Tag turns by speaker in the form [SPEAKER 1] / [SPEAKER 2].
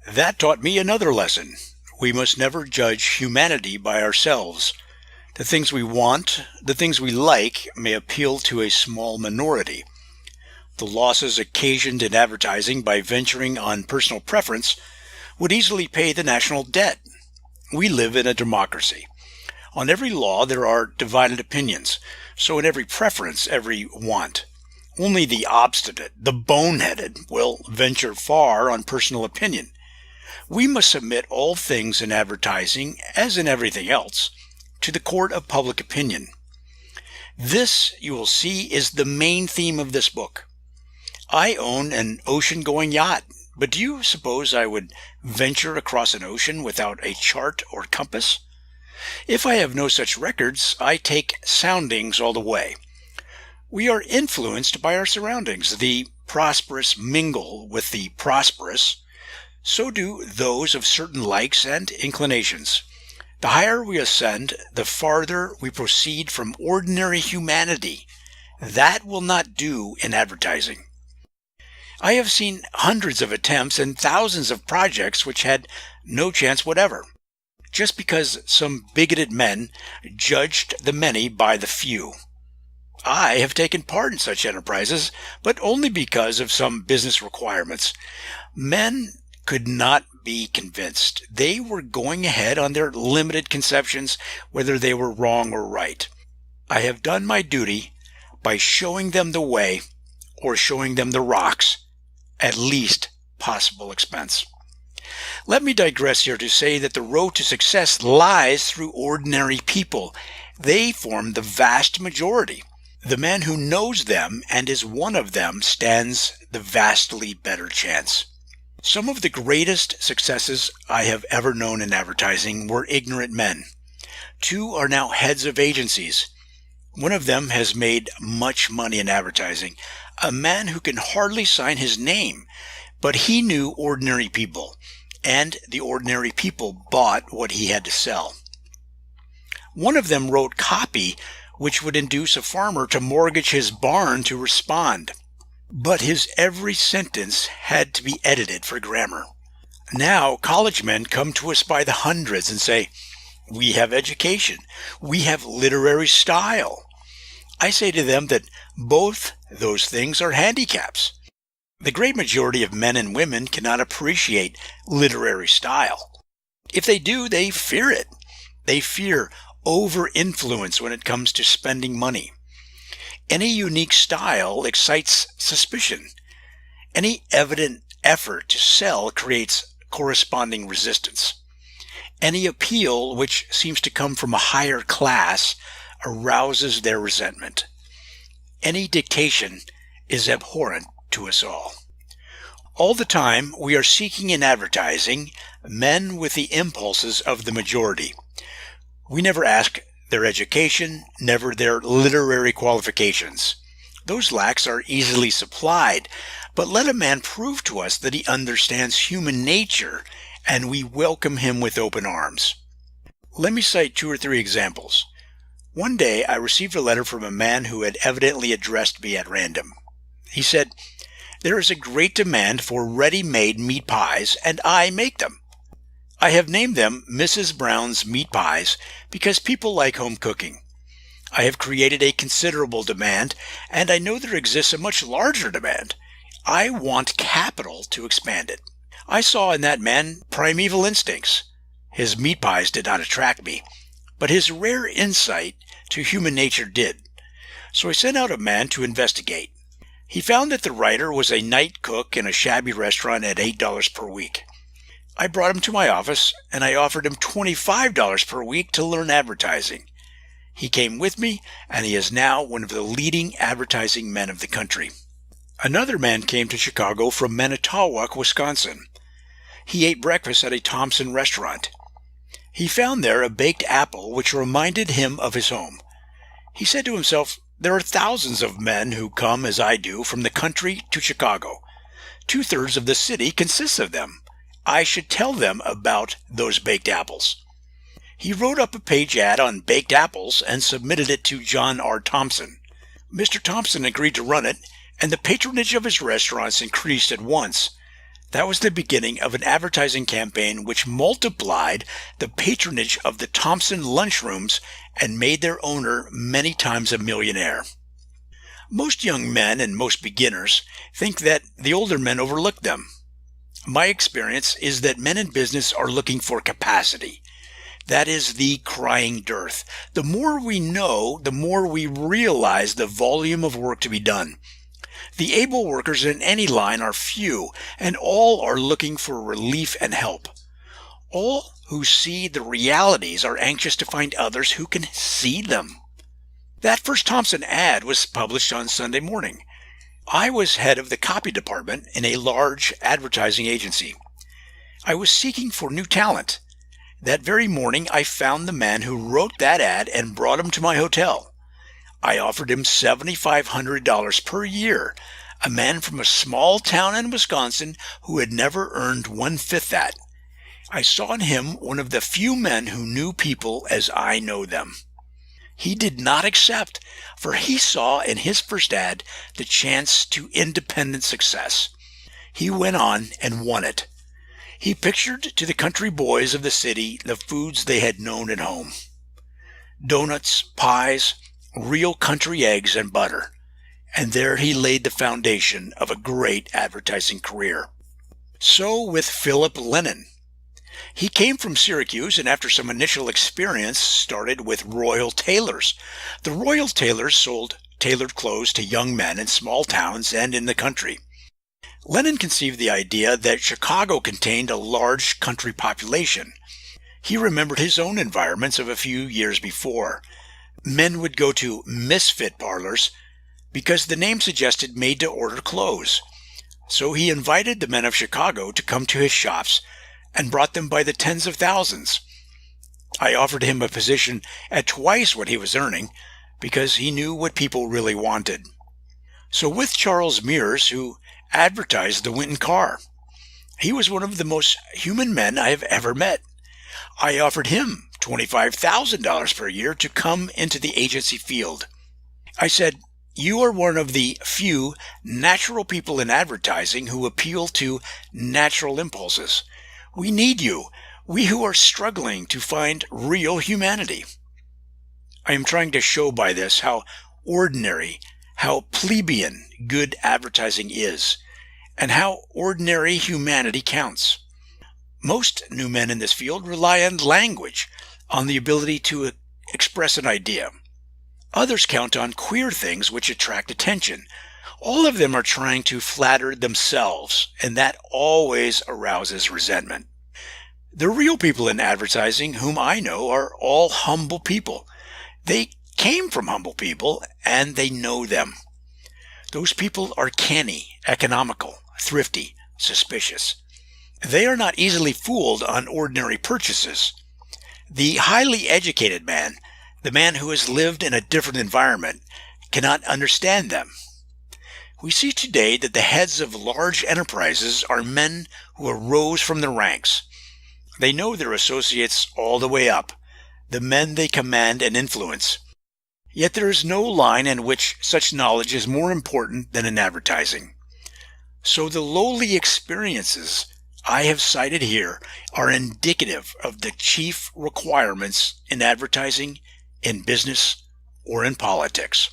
[SPEAKER 1] That taught me another lesson. We must never judge humanity by ourselves. The things we want, the things we like, may appeal to a small minority. The losses occasioned in advertising by venturing on personal preference would easily pay the national debt. We live in a democracy. On every law there are divided opinions, so in every preference, every want. Only the obstinate, the boneheaded, will venture far on personal opinion. We must submit all things in advertising, as in everything else, to the court of public opinion. This, you will see, is the main theme of this book. I own an ocean-going yacht, but do you suppose I would venture across an ocean without a chart or compass? If I have no such records, I take soundings all the way. We are influenced by our surroundings. The prosperous mingle with the prosperous. So do those of certain likes and inclinations. The higher we ascend, the farther we proceed from ordinary humanity. That will not do in advertising. I have seen hundreds of attempts and thousands of projects which had no chance whatever, just because some bigoted men judged the many by the few. I have taken part in such enterprises, but only because of some business requirements. Men could not be convinced. They were going ahead on their limited conceptions, whether they were wrong or right. I have done my duty by showing them the way or showing them the rocks at least possible expense. Let me digress here to say that the road to success lies through ordinary people. They form the vast majority. The man who knows them and is one of them stands the vastly better chance. Some of the greatest successes I have ever known in advertising were ignorant men. Two are now heads of agencies. One of them has made much money in advertising, a man who can hardly sign his name, but he knew ordinary people, and the ordinary people bought what he had to sell. One of them wrote copy which would induce a farmer to mortgage his barn to respond. But his every sentence had to be edited for grammar. Now college men come to us by the hundreds and say, "We have education. We have literary style." I say to them that both those things are handicaps. The great majority of men and women cannot appreciate literary style. If they do, they fear it. They fear over-influence when it comes to spending money. Any unique style excites suspicion. Any evident effort to sell creates corresponding resistance. Any appeal which seems to come from a higher class arouses their resentment. Any dictation is abhorrent to us all. All the time we are seeking in advertising men with the impulses of the majority. We never ask their education, never their literary qualifications. Those lacks are easily supplied, but let a man prove to us that he understands human nature, and we welcome him with open arms. Let me cite 2 or 3 examples. One day I received a letter from a man who had evidently addressed me at random. He said, "There is a great demand for ready-made meat pies, and I make them. I have named them Mrs. Brown's Meat Pies because people like home cooking. I have created a considerable demand, and I know there exists a much larger demand. I want capital to expand it." I saw in that man primeval instincts. His meat pies did not attract me, but his rare insight to human nature did. So I sent out a man to investigate. He found that the writer was a night cook in a shabby restaurant at $8 per week. I brought him to my office, and I offered him $25 per week to learn advertising. He came with me, and he is now one of the leading advertising men of the country. Another man came to Chicago from Manitowoc, Wisconsin. He ate breakfast at a Thompson restaurant. He found there a baked apple which reminded him of his home. He said to himself, "There are thousands of men who come as I do from the country to Chicago. 2/3 of the city consists of them. I should tell them about those baked apples." He wrote up a page ad on baked apples and submitted it to John R. Thompson. Mr. Thompson agreed to run it, and the patronage of his restaurants increased at once. That was the beginning of an advertising campaign which multiplied the patronage of the Thompson lunchrooms and made their owner many times a millionaire. Most young men and most beginners think that the older men overlook them. My experience is that men in business are looking for capacity. That is the crying dearth. The more we know, the more we realize the volume of work to be done. The able workers in any line are few, and all are looking for relief and help. All who see the realities are anxious to find others who can see them. That first Thompson ad was published on Sunday morning. I was head of the copy department in a large advertising agency. I was seeking for new talent. That very morning, I found the man who wrote that ad and brought him to my hotel. I offered him $7,500 per year, a man from a small town in Wisconsin who had never earned one-fifth that. I saw in him one of the few men who knew people as I know them. He did not accept, for he saw in his first ad the chance to independent success. He went on and won it. He pictured to the country boys of the city the foods they had known at home. Donuts, pies, real country eggs and butter. And there he laid the foundation of a great advertising career. So with Philip Lennon. He came from Syracuse and after some initial experience started with Royal Tailors. The Royal Tailors sold tailored clothes to young men in small towns and in the country. Lennon conceived the idea that Chicago contained a large country population. He remembered his own environments of a few years before. Men would go to misfit parlors because the name suggested made-to-order clothes. So he invited the men of Chicago to come to his shops and brought them by the tens of thousands. I offered him a position at twice what he was earning because he knew what people really wanted. So with Charles Mears, who advertised the Winton car, he was one of the most human men I have ever met. I offered him $25,000 per year to come into the agency field. I said, "You are one of the few natural people in advertising who appeal to natural impulses. We need you, we who are struggling to find real humanity." I am trying to show by this how ordinary, how plebeian good advertising is, and how ordinary humanity counts. Most new men in this field rely on language, on the ability to express an idea. Others count on queer things which attract attention. All of them are trying to flatter themselves, and that always arouses resentment. The real people in advertising whom I know are all humble people. They came from humble people, and they know them. Those people are canny, economical, thrifty, suspicious. They are not easily fooled on ordinary purchases. The highly educated man, the man who has lived in a different environment, cannot understand them. We see today that the heads of large enterprises are men who arose from the ranks. They know their associates all the way up, the men they command and influence. Yet there is no line in which such knowledge is more important than in advertising. So the lowly experiences I have cited here are indicative of the chief requirements in advertising, in business, or in politics.